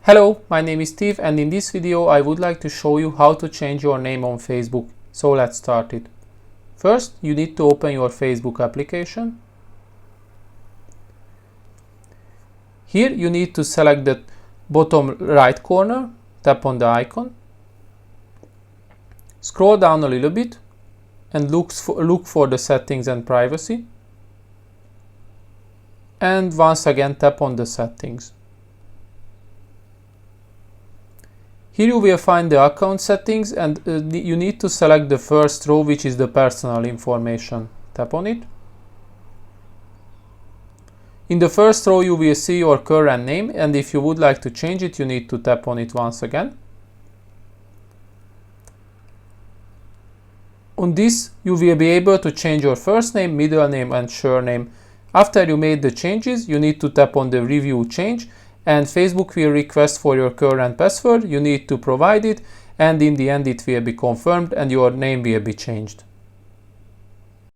Hello, my name is Steve, and in this video I would like to show you how to change your name on Facebook. So let's start it. First, you need to open your Facebook application. Here you need to select the bottom right corner, tap on the icon, scroll down a little bit and look for the settings and privacy, and once again tap on the settings. Here you will find the account settings, and you need to select the first row, which is the personal information. Tap on it. In the first row you will see your current name, and if you would like to change it, you need to tap on it once again. On this you will be able to change your first name, middle name and surname. After you made the changes, you need to tap on the review change, and Facebook will request for your current password. You need to provide it, and in the end it will be confirmed and your name will be changed.